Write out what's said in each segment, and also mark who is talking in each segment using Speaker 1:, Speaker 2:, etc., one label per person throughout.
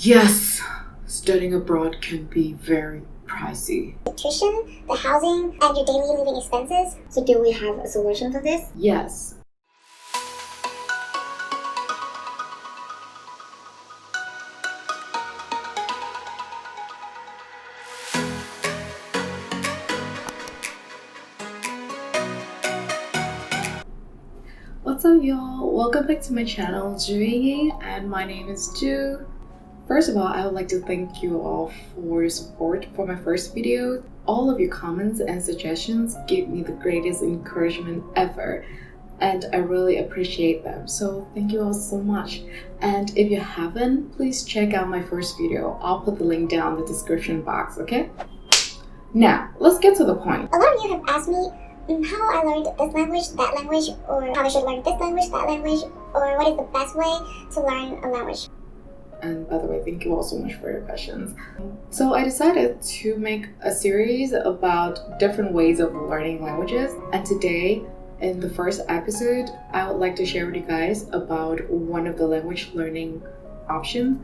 Speaker 1: Yes, studying abroad can be very pricey.
Speaker 2: Tuition, the housing, and your daily living expenses.
Speaker 3: So do we have a solution for this?
Speaker 1: Yes. What's up, y'all? Welcome back to my channel, Zhuyi, and my name is Zhu. First of all, I would like to thank you all for your support for my first video. All of your comments and suggestions gave me the greatest encouragement ever, and I really appreciate them. So thank you all so much. And if you haven't, please check out my first video. I'll put the link down in the description box, okay? Now, let's get to the point.
Speaker 2: A lot of you have asked me how I learned this language, that language, or how I should learn this language, that language, or what is the best way to learn a language.
Speaker 1: And by the way, thank you all so much for your questions. So I decided to make a series about different ways of learning languages. And today, in the first episode, I would like to share with you guys about one of the language learning options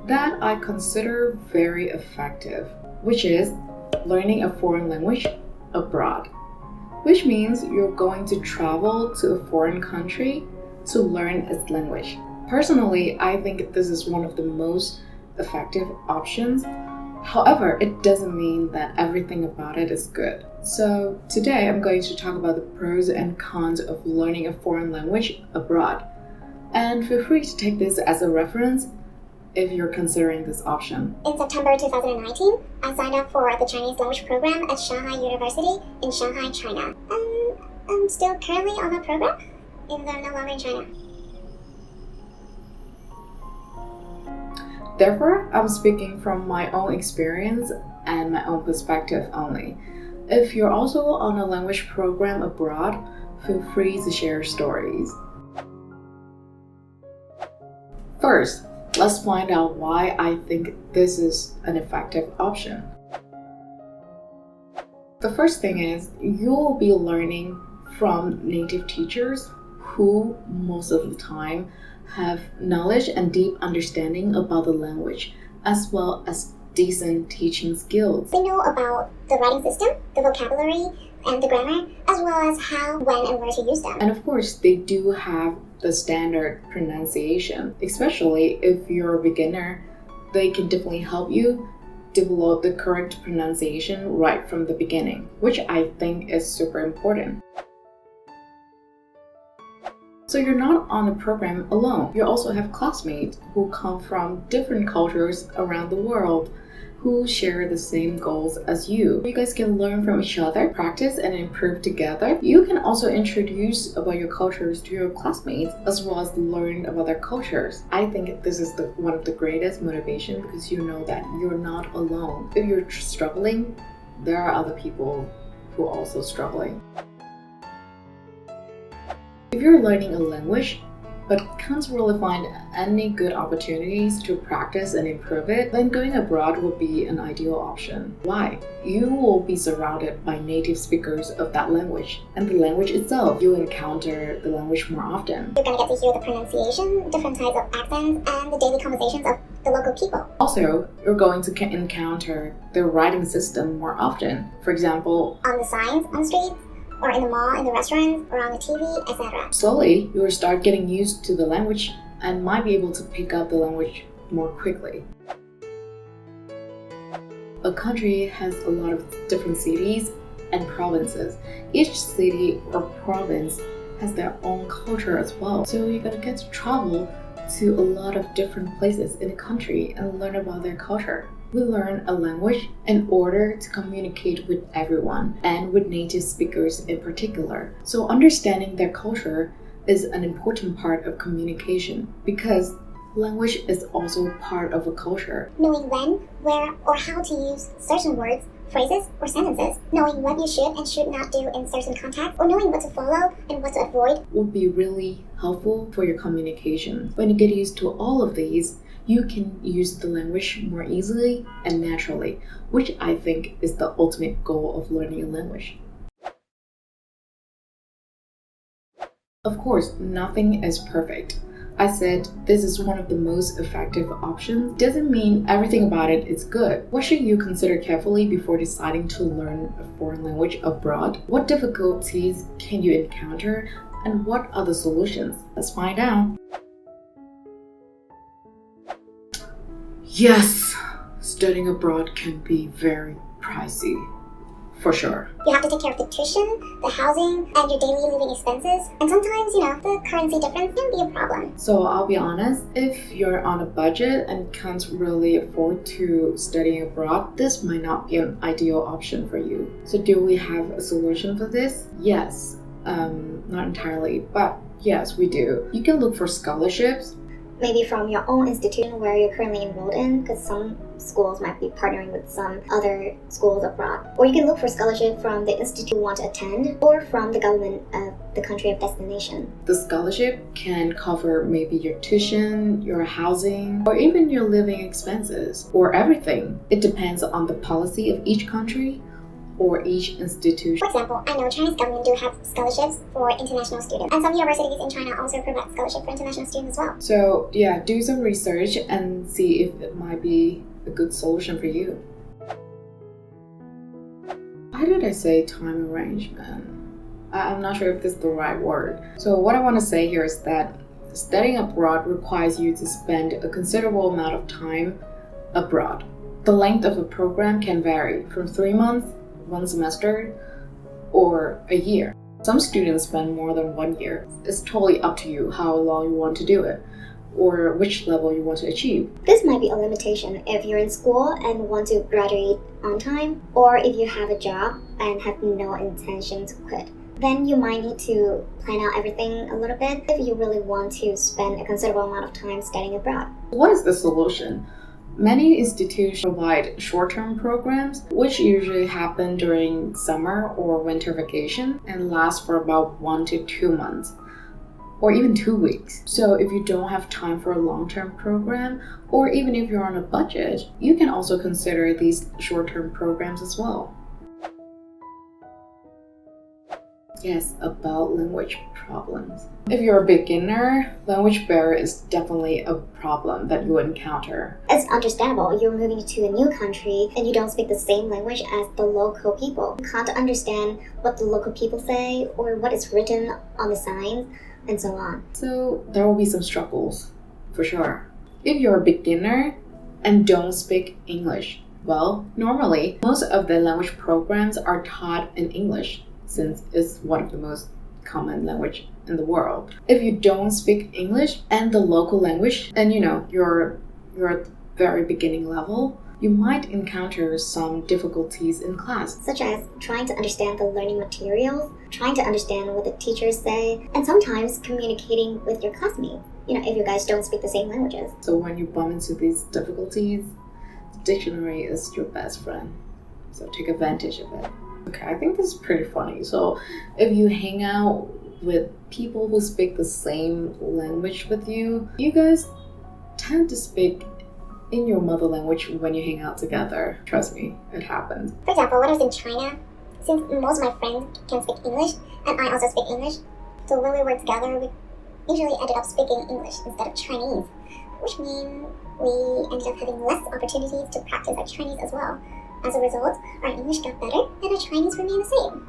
Speaker 1: that I consider very effective, which is learning a foreign language abroad. Which means you're going to travel to a foreign country to learn its language. Personally, I think this is one of the most effective options. However, it doesn't mean that everything about it is good. So today I'm going to talk about the pros and cons of learning a foreign language abroad. And feel free to take this as a reference if you're considering this option.
Speaker 2: In September 2019, I signed up for the Chinese language program at Shanghai University in Shanghai, China. I'm still currently on the program, even though I'm no longer in China.
Speaker 1: Therefore, I'm speaking from my own experience and my own perspective only. If you're also on a language program abroad, feel free to share stories. First, let's find out why I think this is an effective option. The first thing is you'll be learning from native teachers who most of the time have knowledge and deep understanding about the language, as well as decent teaching skills.
Speaker 2: They know about the writing system, the vocabulary, and the grammar, as well as how, when, and where to use them.
Speaker 1: And of course, they do have the standard pronunciation. Especially if you're a beginner, they can definitely help you develop the correct pronunciation right from the beginning, which I think is super important. So you're not on the program alone. You also have classmates who come from different cultures around the world who share the same goals as you. You guys can learn from each other, practice and improve together. You can also introduce about your cultures to your classmates as well as learn about their cultures. I think this is one of the greatest motivation because you know that you're not alone. If you're struggling, there are other people who are also struggling. If you're learning a language but can't really find any good opportunities to practice and improve it, then going abroad would be an ideal option. Why? You will be surrounded by native speakers of that language, and the language itself, you'll encounter the language more often.
Speaker 2: You're gonna get to hear the pronunciation, different types of accents, and the daily conversations of the local people.
Speaker 1: Also, you're going to encounter the writing system more often. For example,
Speaker 2: on the signs on the streets, or in the mall, in the restaurants, or on the TV, etc.
Speaker 1: Slowly, you will start getting used to the language and might be able to pick up the language more quickly. A country has a lot of different cities and provinces. Each city or province has their own culture as well. So you're gonna get to travel to a lot of different places in the country and learn about their culture. We learn a language in order to communicate with everyone and with native speakers in particular. So understanding their culture is an important part of communication because language is also part of a culture.
Speaker 2: Knowing when, where, or how to use certain words, phrases, or sentences, knowing what you should and should not do in certain contexts, or knowing what to follow and what to avoid
Speaker 1: would be really helpful for your communication. When you get used to all of these, you can use the language more easily and naturally, which I think is the ultimate goal of learning a language. Of course, nothing is perfect. I said this is one of the most effective options doesn't mean everything about it is good. What should you consider carefully before deciding to learn a foreign language abroad? What difficulties can you encounter? And what are the solutions? Let's find out. Yes, studying abroad can be very pricey. For sure.
Speaker 2: You have to take care of the tuition, the housing, and your daily living expenses. And sometimes, the currency difference can be a problem.
Speaker 1: So I'll be honest, if you're on a budget and can't really afford to study abroad, this might not be an ideal option for you. So do we have a solution for this? Yes. Not entirely, but yes, we do. You can look for scholarships.
Speaker 3: Maybe from your own institution where you're currently enrolled in, because some schools might be partnering with some other schools abroad. Or you can look for scholarship from the institute you want to attend, or from the government of the country of destination.
Speaker 1: The scholarship can cover maybe your tuition, your housing, or even your living expenses, or everything. It depends on the policy of each country or each institution.
Speaker 2: For example, I know Chinese government do have scholarships for international students, and some universities in China also provide scholarship for international students as well.
Speaker 1: So yeah, do some research and see if it might be a good solution for you. Why did I say time arrangement? I'm not sure if this is the right word. So what I want to say here is that studying abroad requires you to spend a considerable amount of time abroad. The length of a program can vary from 3 months, 1 semester, or a year. Some students spend more than 1 year. It's totally up to you how long you want to do it, or which level you want to achieve.
Speaker 3: This might be a limitation if you're in school and want to graduate on time, or if you have a job and have no intention to quit. Then you might need to plan out everything a little bit if you really want to spend a considerable amount of time studying abroad.
Speaker 1: What is the solution? Many institutions provide short-term programs, which usually happen during summer or winter vacation and last for about 1 to 2 months, or even 2 weeks. So if you don't have time for a long-term program, or even if you're on a budget, you can also consider these short-term programs as well. Yes, about language problems. If you're a beginner, language barrier is definitely a problem that you encounter.
Speaker 3: It's understandable. You're moving to a new country and you don't speak the same language as the local people. You can't understand what the local people say or what is written on the signs and so on.
Speaker 1: So there will be some struggles, for sure. If you're a beginner and don't speak English, well, normally most of the language programs are taught in English, since it's one of the most common language in the world. If you don't speak English and the local language, and you're at the very beginning level, you might encounter some difficulties in class.
Speaker 3: Such as trying to understand the learning materials, trying to understand what the teachers say, and sometimes communicating with your classmates, if you guys don't speak the same languages.
Speaker 1: So when you bump into these difficulties, the dictionary is your best friend. So take advantage of it. Okay, I think this is pretty funny. So if you hang out with people who speak the same language with you, you guys tend to speak in your mother language when you hang out together. Trust me, it happens.
Speaker 2: For example, when I was in China, since most of my friends can speak English, and I also speak English, so when we were together, we usually ended up speaking English instead of Chinese, which means we ended up having less opportunities to practice our Chinese as well. As a result, our English got better and our Chinese remained the same.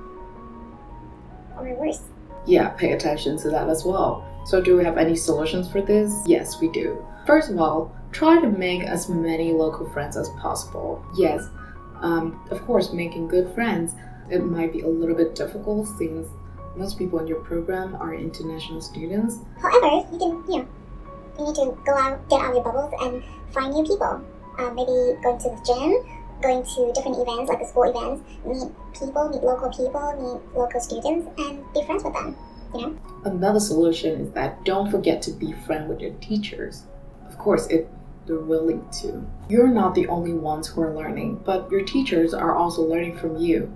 Speaker 2: Or worse.
Speaker 1: Yeah, pay attention to that as well. So do we have any solutions for this? Yes, we do. First of all, try to make as many local friends as possible. Yes, of course, making good friends, it might be a little bit difficult since most people in your program are international students.
Speaker 2: However, you need to go out, get out of your bubbles and find new people. Maybe going to the gym, going to different events like the school events, meet people, meet local people, meet local students, and be friends with them,
Speaker 1: Another solution is that don't forget to be friends with your teachers. Of course, if they're willing to. You're not the only ones who are learning, but your teachers are also learning from you.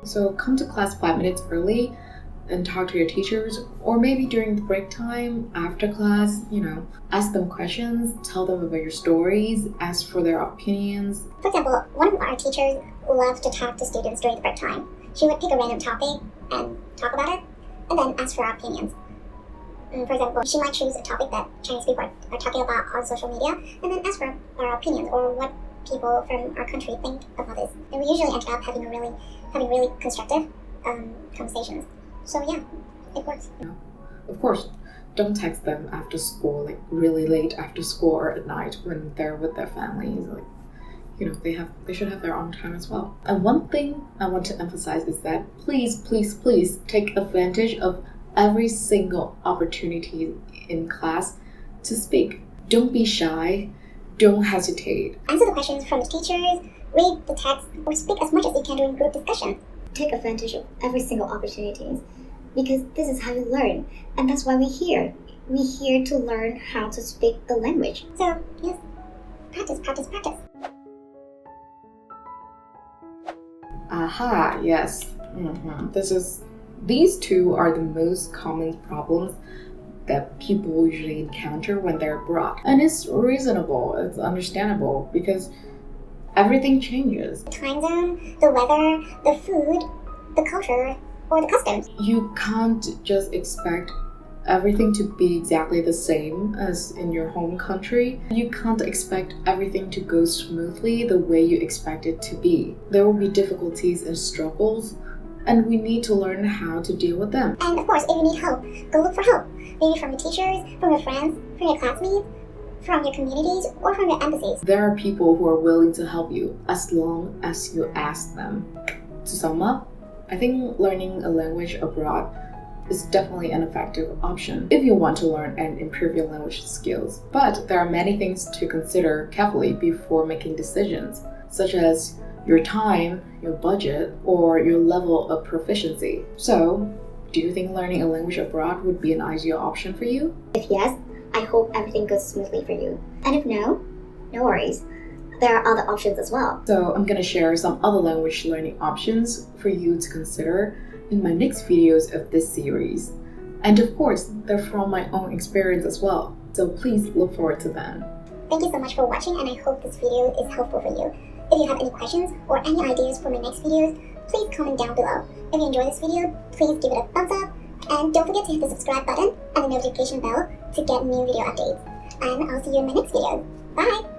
Speaker 1: So come to class 5 minutes early and talk to your teachers, or maybe during the break time, after class, ask them questions, tell them about your stories, ask for their opinions.
Speaker 2: For example, one of our teachers loved to talk to students during the break time. She would pick a random topic and talk about it, and then ask for our opinions. For example, she might choose a topic that Chinese people are talking about on social media and then ask for our opinions or what people from our country think about this. And we usually end up having really constructive conversations. So yeah, it works.
Speaker 1: Of course, don't text them after school, like really late after school or at night when they're with their families. Like, you know, they should have their own time as well. And one thing I want to emphasize is that please take advantage of every single opportunity in class to speak. Don't be shy. Don't hesitate.
Speaker 2: Answer the questions from the teachers, read the text, or speak as much as you can during group discussion.
Speaker 3: Take advantage of every single opportunity because this is how you learn, and that's why we're here. We're here to learn how to speak the language.
Speaker 2: So yes, practice.
Speaker 1: Aha, yes. These two are the most common problems that people usually encounter when they're abroad. And it's reasonable, it's understandable, because everything changes.
Speaker 2: The time zone, the weather, the food, the culture, or the customs.
Speaker 1: You can't just expect everything to be exactly the same as in your home country. You can't expect everything to go smoothly the way you expect it to be. There will be difficulties and struggles, and we need to learn how to deal with them.
Speaker 2: And of course, if you need help, go look for help. Maybe from your teachers, from your friends, from your classmates, from your communities, or from your embassies.
Speaker 1: There are people who are willing to help you as long as you ask them. To sum up, I think learning a language abroad is definitely an effective option if you want to learn and improve your language skills. But there are many things to consider carefully before making decisions, such as your time, your budget, or your level of proficiency. So, do you think learning a language abroad would be an ideal option for you?
Speaker 3: If yes, I hope everything goes smoothly for you. And if no, no worries. There are other options as well.
Speaker 1: So I'm gonna share some other language learning options for you to consider in my next videos of this series. And of course, they're from my own experience as well. So please look forward to them.
Speaker 2: Thank you so much for watching, and I hope this video is helpful for you. If you have any questions or any ideas for my next videos, please comment down below. If you enjoyed this video, please give it a thumbs up, and don't forget to hit the subscribe button and the notification bell to get new video updates. And I'll see you in my next video. Bye!